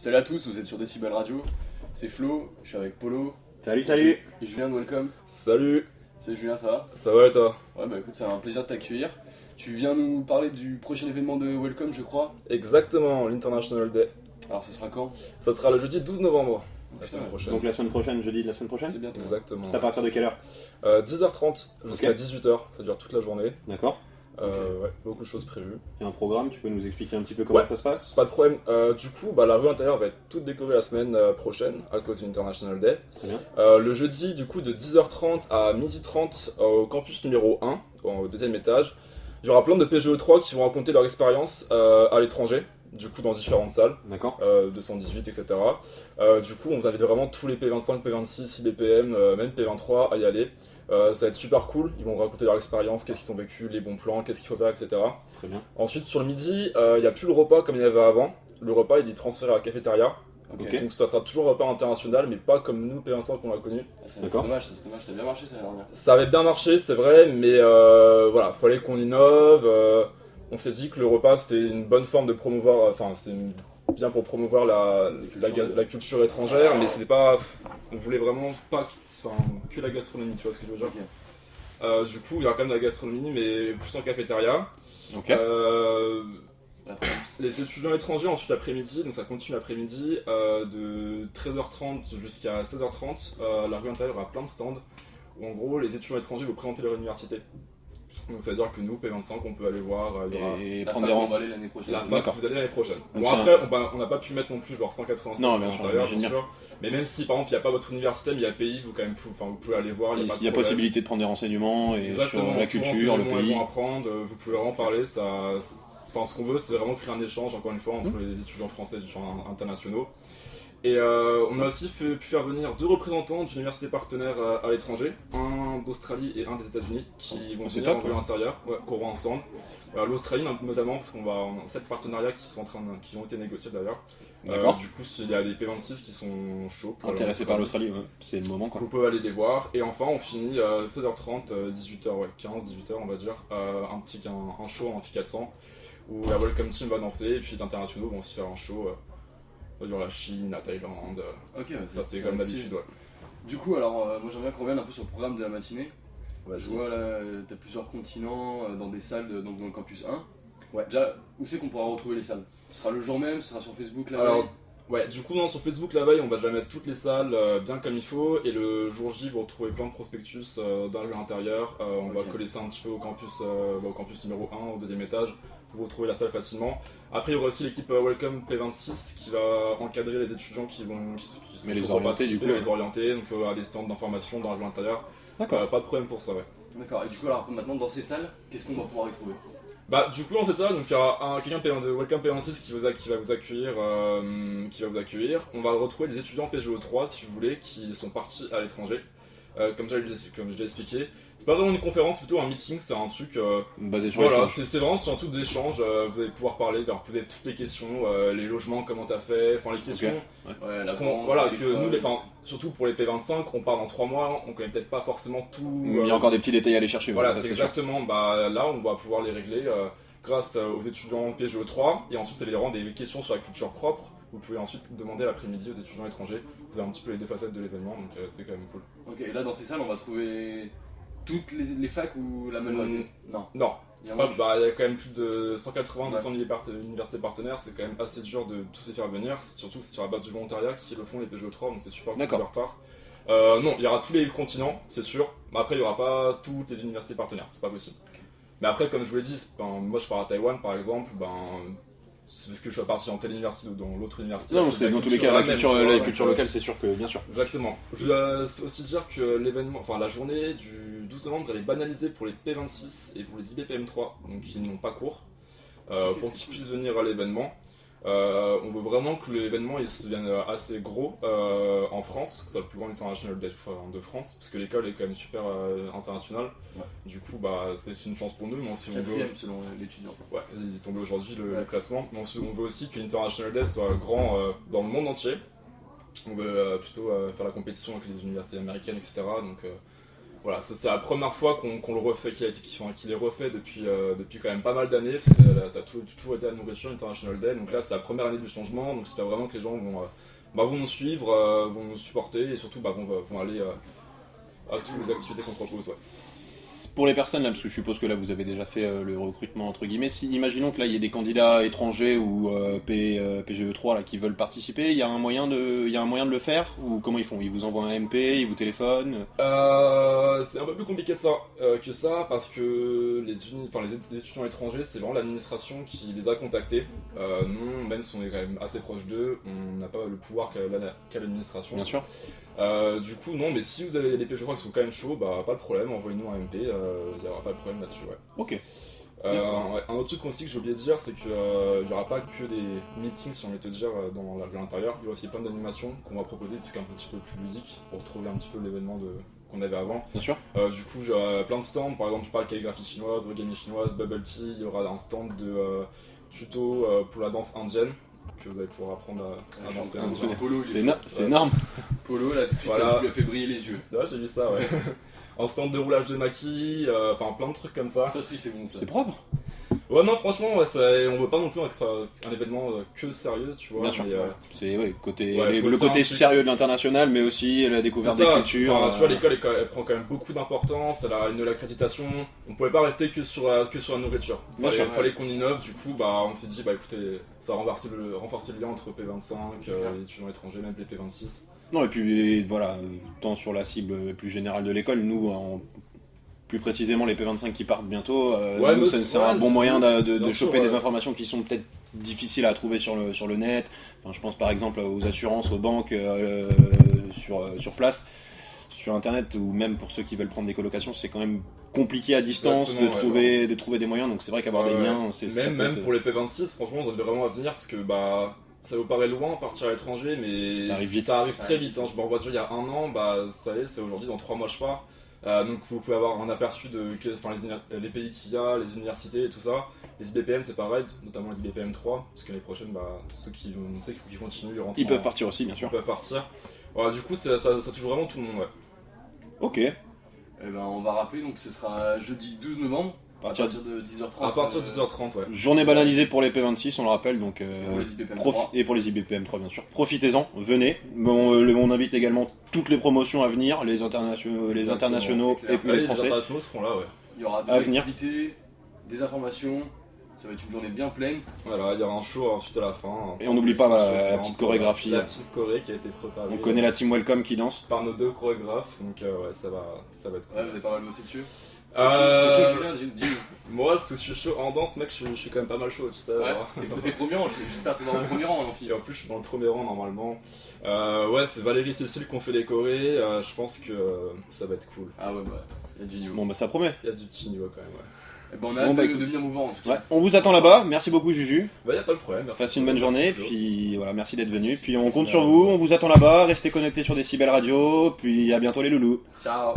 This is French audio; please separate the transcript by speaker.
Speaker 1: Salut à tous, vous êtes sur Decibel Radio, c'est Flo, je suis avec Polo
Speaker 2: Salut, salut.
Speaker 1: et Julien de Welcome.
Speaker 3: Salut,
Speaker 1: Salut Julien, ça va?
Speaker 3: ça va et toi?
Speaker 1: Ouais bah écoute, c'est un plaisir de t'accueillir. Tu viens nous parler du prochain événement de Welcome je crois.
Speaker 3: Exactement, l'International Day.
Speaker 1: Alors ça sera quand?
Speaker 3: Ça sera le jeudi 12 novembre, la
Speaker 1: Putain,
Speaker 3: semaine prochaine.
Speaker 2: Donc la semaine prochaine, jeudi de la semaine prochaine.
Speaker 1: c'est bientôt.
Speaker 3: Exactement.
Speaker 2: C'est à partir de quelle heure?
Speaker 3: 10h30 jusqu'à 18h, ça dure toute la journée.
Speaker 2: D'accord.
Speaker 3: Ouais, beaucoup de choses prévues.
Speaker 2: Et un programme, tu peux nous expliquer un petit peu comment
Speaker 3: Ouais.
Speaker 2: ça se passe?
Speaker 3: Pas de problème. Du coup, la rue intérieure va être toute décorée la semaine prochaine à cause de l'International Day.
Speaker 2: Très bien.
Speaker 3: Le jeudi, du coup, de 10h30 à 12h30 au campus numéro 1, au deuxième étage, il y aura plein de PGE3 qui vont raconter leur expérience à l'étranger, du coup dans différentes salles,
Speaker 2: D'accord.
Speaker 3: 218, etc. Du coup, on vous invite vraiment tous les P25, P26, IBPM, même P23 à y aller. Ça va être super cool, ils vont raconter leur expérience, qu'est-ce qu'ils ont vécu, les bons plans, qu'est-ce qu'il faut faire, etc.
Speaker 2: Très bien.
Speaker 3: Ensuite, sur le midi, il n'y a plus le repas comme il y avait avant. Le repas, il est transféré à la cafétéria.
Speaker 1: Ok.
Speaker 3: Donc ça sera toujours repas international, mais pas comme nous, P25, qu'on a connu.
Speaker 1: Ah, c'est
Speaker 2: D'accord.
Speaker 1: dommage, ça a bien marché ça l'année dernière.
Speaker 3: Ça avait bien marché, c'est vrai, mais voilà, fallait qu'on innove. On s'est dit que le repas, c'était une bonne forme de promouvoir, enfin, c'était bien pour promouvoir la culture étrangère, mais c'était pas, on voulait vraiment pas que la gastronomie, tu vois ce que je veux dire.
Speaker 1: Ok.
Speaker 3: Du coup, il y aura quand même de la gastronomie, mais plus en cafétéria.
Speaker 2: Ok.
Speaker 1: Après,
Speaker 3: Les étudiants étrangers ensuite l'après-midi, donc ça continue l'après-midi, de 13h30 jusqu'à 16h30, la rue intérieure aura plein de stands, où en gros les étudiants étrangers vont présenter leur université. Donc ça veut dire que nous, P25, on peut aller voir, il y aura
Speaker 2: Et
Speaker 1: la
Speaker 2: prendre
Speaker 1: fac,
Speaker 2: des
Speaker 1: on va
Speaker 2: rangs.
Speaker 1: aller l'année prochaine.
Speaker 3: la fac,
Speaker 2: D'accord.
Speaker 3: vous allez l'année prochaine.
Speaker 2: C'est
Speaker 3: Bon
Speaker 2: un-
Speaker 3: après, on n'a pas pu mettre non plus genre 185
Speaker 2: Non,
Speaker 3: à
Speaker 2: bien sûr,
Speaker 3: l'intérieur,
Speaker 2: j'imagine
Speaker 3: bien sûr. Mais même si par exemple il n'y a pas votre université, mais il y a pays, vous, quand même, vous pouvez aller voir, il
Speaker 2: Il
Speaker 3: n'y a pas de
Speaker 2: y a
Speaker 3: problème.
Speaker 2: possibilité de prendre des renseignements et
Speaker 3: Exactement,
Speaker 2: sur la
Speaker 3: tout
Speaker 2: culture, le
Speaker 3: renseignement est
Speaker 2: pays.
Speaker 3: bon à prendre, vous pouvez vraiment parler, enfin ce qu'on veut c'est vraiment créer un échange encore une fois entre les étudiants français et les étudiants internationaux. Et on a aussi pu faire venir 2 représentants d'une université partenaire à l'étranger, un d'Australie et un des États-Unis, qui vont
Speaker 2: C'est
Speaker 3: venir en
Speaker 2: top,
Speaker 3: rue intérieure, qui auront un stand. L'Australie notamment, parce qu'on a 7 partenariats qui ont été négociés d'ailleurs.
Speaker 2: D'accord.
Speaker 3: Du coup, il y a des P26 qui sont chauds. pour aller en
Speaker 2: Intéressé par
Speaker 3: Australie.
Speaker 2: l'Australie, ouais. C'est le moment quoi.
Speaker 3: Vous pouvez aller les voir. Et enfin, on finit 16h30, 18h15, 18h on va dire, un show en Amphi 400 où la Welcome Team va danser et puis les internationaux vont aussi faire un show dans la Chine, la Thaïlande.
Speaker 1: Ok,
Speaker 3: Ça c'est comme d'habitude, ouais.
Speaker 1: Du coup, alors moi j'aimerais qu'on revienne un peu sur le programme de la matinée. Je
Speaker 3: Vas-y.
Speaker 1: vois là, t'as plusieurs continents dans des salles, donc dans le campus 1.
Speaker 3: Ouais.
Speaker 1: Déjà, où c'est qu'on pourra retrouver les salles? Ce sera le jour même, ce sera sur Facebook là.
Speaker 3: Alors, ouais, du coup, non, sur Facebook la veille, on va déjà mettre toutes les salles bien comme il faut. Et le jour J, vous retrouvez plein de prospectus dans la rue intérieure. On va
Speaker 1: Ok.
Speaker 3: coller ça un petit peu au campus numéro 1, au deuxième étage. Vous retrouvez la salle facilement. Après, il y aura aussi l'équipe Welcome P26 qui va encadrer les étudiants qui
Speaker 2: Mais les
Speaker 3: vont
Speaker 2: orienter, du
Speaker 3: participer,
Speaker 2: coup,
Speaker 3: les orienter. Donc, il y aura des stands d'information dans la rue intérieure.
Speaker 2: D'accord.
Speaker 3: Pas de problème pour ça, ouais.
Speaker 1: D'accord, et du coup, alors maintenant dans ces salles, qu'est-ce qu'on va pouvoir y trouver?
Speaker 3: Du coup, dans cette salle, donc, il y aura quelqu'un de Welcome P26 qui va vous accueillir. On va retrouver des étudiants PGE3, si vous voulez, qui sont partis à l'étranger. Comme je l'ai expliqué. C'est pas vraiment une conférence, c'est plutôt un meeting, c'est un truc.
Speaker 2: Basé sur
Speaker 3: Voilà,
Speaker 2: l'échange.
Speaker 3: c'est vraiment sur un truc d'échange. Vous allez pouvoir parler, leur poser toutes les questions, les logements, comment t'as fait, enfin les questions.
Speaker 1: Ouais, la
Speaker 3: Voilà,
Speaker 1: vente,
Speaker 3: que
Speaker 1: téléphone.
Speaker 3: nous, surtout pour les P25, on part dans 3 mois, on connaît peut-être pas forcément tout.
Speaker 2: Il y a encore des petits détails à aller chercher.
Speaker 3: Voilà,
Speaker 2: ça,
Speaker 3: c'est
Speaker 2: c'est sûr.
Speaker 3: exactement. Là, on va pouvoir les régler grâce aux étudiants PGE3. Et ensuite, vous allez rendre des questions sur la culture propre. Vous pouvez ensuite demander l'après-midi aux étudiants étrangers. Vous avez un petit peu les 2 facettes de l'événement, donc c'est quand même cool.
Speaker 1: Ok, et là dans ces salles, on va trouver toutes les facs ou la majorité? Non.
Speaker 3: Non,
Speaker 1: Il y en
Speaker 3: c'est
Speaker 1: a
Speaker 3: pas, il y a quand même plus de 180,
Speaker 1: Ouais.
Speaker 3: 200 universités partenaires. C'est quand même assez dur de tous les faire venir. Surtout que c'est sur la base du volontariat qui le font les PGE3, donc c'est super cool de
Speaker 2: D'accord.
Speaker 3: leur part. Non, il y aura tous les continents, c'est sûr. Mais après, il n'y aura pas toutes les universités partenaires, c'est pas possible. Mais après, comme je vous l'ai dit, moi je pars à Taïwan par exemple, c'est parce que je suis parti en telle université ou dans l'autre université.
Speaker 2: Non, c'est dans tous les cas la culture locale, c'est sûr que bien sûr.
Speaker 3: Exactement. Je dois aussi dire que la journée du 12 novembre, elle est banalisée pour les P26 et pour les IBPM3, donc qui n'ont pas cours,
Speaker 1: Ok,
Speaker 3: pour
Speaker 1: c'est
Speaker 3: qu'ils
Speaker 1: cool.
Speaker 3: puissent venir à l'événement. On veut vraiment que l'événement il se devienne assez gros en France, que ce soit le plus grand International Day de France, parce que l'école est quand même super internationale.
Speaker 1: Ouais.
Speaker 3: Du coup, c'est une chance pour nous, mais si on veut.
Speaker 1: 4ème selon l'étudiant.
Speaker 3: Ouais, il est tombé aujourd'hui le
Speaker 1: Ouais.
Speaker 3: classement. Mais on veut aussi que l'International Day soit grand dans le monde entier. On veut plutôt faire la compétition avec les universités américaines, etc. Donc voilà, c'est la première fois qu'on le refait, qu'il est refait depuis quand même pas mal d'années, parce que ça a toujours été la nourriture International Day, donc là c'est la première année du changement, donc j'espère vraiment que les gens vont nous suivre, vont nous supporter, et surtout vont aller à toutes les activités qu'on propose. Ouais.
Speaker 2: Pour les personnes là, parce que je suppose que là vous avez déjà fait le recrutement entre guillemets, imaginons que là il y ait des candidats étrangers ou PGE3 là, qui veulent participer, il y a un moyen de le faire, ou comment ils font? Ils vous envoient un MP, ils vous téléphonent?
Speaker 3: C'est un peu plus compliqué que ça, parce que les étudiants étrangers, c'est vraiment l'administration qui les a contactés. Nous, même si on est quand même assez proche d'eux, on n'a pas le pouvoir qu'a l'administration.
Speaker 2: Bien sûr.
Speaker 3: Du coup, non, mais si vous avez des PGE3 qui sont quand même chauds, bah pas de problème, envoyez-nous un MP, il n'y aura pas de problème là-dessus. Ouais.
Speaker 2: Ok.
Speaker 3: Ouais, un autre truc aussi que j'ai oublié de dire, c'est qu'il n'y aura pas que des meetings, si on veut te dire, dans l'intérieur. Il y aura aussi plein d'animations qu'on va proposer, des trucs un petit peu plus ludiques pour retrouver un petit peu l'événement qu'on avait avant.
Speaker 2: Bien sûr.
Speaker 3: Du coup, j'ai plein de stands, par exemple, je parle calligraphie chinoise, origami chinoise, bubble tea. Il y aura un stand de tuto pour la danse indienne, que vous allez pouvoir apprendre à danser indien.
Speaker 1: Polo,
Speaker 2: C'est énorme.
Speaker 1: Polo, là tout de suite,
Speaker 3: Voilà.
Speaker 1: tu lui as fait briller les yeux.
Speaker 3: Ouais, j'ai vu ça, ouais. Un stand de roulage de maquis, enfin plein de trucs comme ça.
Speaker 1: Ça aussi, c'est bon, ça.
Speaker 2: C'est propre.
Speaker 3: Ouais, non, franchement, ouais, on veut pas non plus que ce soit un événement que sérieux, tu vois.
Speaker 2: Bien sûr.
Speaker 3: Mais,
Speaker 2: C'est côté
Speaker 3: Ouais, faut
Speaker 2: le
Speaker 3: le
Speaker 2: côté
Speaker 3: savoir,
Speaker 2: sérieux de l'international, mais aussi la découverte
Speaker 3: c'est
Speaker 2: des
Speaker 3: ça,
Speaker 2: cultures.
Speaker 3: enfin, tu vois, l'école elle prend quand même beaucoup d'importance, elle a une l'accréditation. On pouvait pas rester que sur la nourriture.
Speaker 2: Bien sûr.
Speaker 3: Fallait qu'on innove, du coup, on s'est dit, écoutez, ça va renforcer le lien entre P25, les étudiants étrangers, même les P26.
Speaker 2: Non, et puis voilà, tant sur la cible plus générale de l'école, nous, plus précisément les P25 qui partent bientôt,
Speaker 3: Ouais,
Speaker 2: nous,
Speaker 3: mais
Speaker 2: c'est un bon
Speaker 3: c'est
Speaker 2: moyen
Speaker 3: cool.
Speaker 2: de
Speaker 3: Bien
Speaker 2: choper
Speaker 3: sûr,
Speaker 2: des
Speaker 3: ouais.
Speaker 2: informations qui sont peut-être difficiles à trouver sur le net. Enfin, je pense par exemple aux assurances, aux banques sur place, sur internet, ou même pour ceux qui veulent prendre des colocations, c'est quand même compliqué à distance
Speaker 3: Exactement,
Speaker 2: de trouver des moyens, donc c'est vrai qu'avoir des liens,
Speaker 3: Même pour les P26, franchement, vous avez vraiment à venir, parce que ça vous paraît loin partir à l'étranger, mais
Speaker 2: Ça arrive vite.
Speaker 3: ça arrive très vite. Hein. Je me revois déjà il y a un an, ça y est, c'est aujourd'hui, dans 3 mois je pars. Donc vous pouvez avoir un aperçu de les pays qu'il y a, les universités et tout ça. Les IBPM c'est pareil, notamment les IBPM 3, parce que l'année prochaine, ceux qui continuent,
Speaker 2: Ils peuvent partir aussi, bien sûr.
Speaker 3: Ils peuvent partir. Voilà, du coup, ça touche vraiment tout le monde. Ouais.
Speaker 2: Ok.
Speaker 1: Eh ben, on va rappeler, donc ce sera jeudi 12 novembre, à partir de 10h30.
Speaker 3: À partir de 10h30, ouais.
Speaker 2: Journée banalisée pour les P26, on le rappelle, donc
Speaker 1: Pour les IBPM 3.
Speaker 2: et pour les IBPM 3 bien sûr. Profitez-en, venez. On invite également toutes les promotions à venir, les internationaux
Speaker 1: c'est clair.
Speaker 2: et puis
Speaker 3: Ouais,
Speaker 2: les
Speaker 3: les
Speaker 2: français.
Speaker 3: internationaux seront là, ouais.
Speaker 1: Il y aura des
Speaker 2: À venir.
Speaker 1: activités, des informations, ça va être une journée bien pleine.
Speaker 3: Voilà, il y aura un show ensuite à la fin.
Speaker 2: Et on n'oublie pas la
Speaker 3: Conférence,
Speaker 2: petite chorégraphie.
Speaker 3: La petite choré qui a été préparée.
Speaker 2: On connaît la team Welcome qui danse.
Speaker 3: par nos 2 chorégraphes, donc ouais, ça va être cool.
Speaker 1: Ouais, vous avez pas mal bossé dessus.
Speaker 3: Euh,
Speaker 1: Julien, dis-nous.
Speaker 3: Moi, parce que je suis chaud en danse, mec, je suis quand même pas mal chaud, tu sais.
Speaker 1: Ouais,
Speaker 3: alors.
Speaker 1: t'es premier rang, j'espère que t'es dans le premier rang, l'amphi.
Speaker 3: Et en plus, je suis dans le premier rang normalement. Ouais, c'est Valérie Cécile qu'on fait les chorés. Je pense que ça va être cool.
Speaker 1: Ah ouais, il y a du niveau.
Speaker 2: Bon bah ça promet.
Speaker 3: Il y a du petit niveau quand même, ouais.
Speaker 1: Eh ben, on a hâte de
Speaker 2: écoute.
Speaker 1: devenir mouvant en tout cas.
Speaker 2: Ouais, on vous attend là-bas, merci beaucoup Juju.
Speaker 3: Bah, y a pas de problème, merci.
Speaker 2: Passez une bonne
Speaker 3: Merci,
Speaker 2: journée,
Speaker 3: Flo.
Speaker 2: puis voilà, merci d'être venu. Puis on compte
Speaker 3: Merci,
Speaker 2: sur vous, on vous attend là-bas, restez connectés sur Décibel Radio, puis à bientôt les loulous.
Speaker 1: Ciao.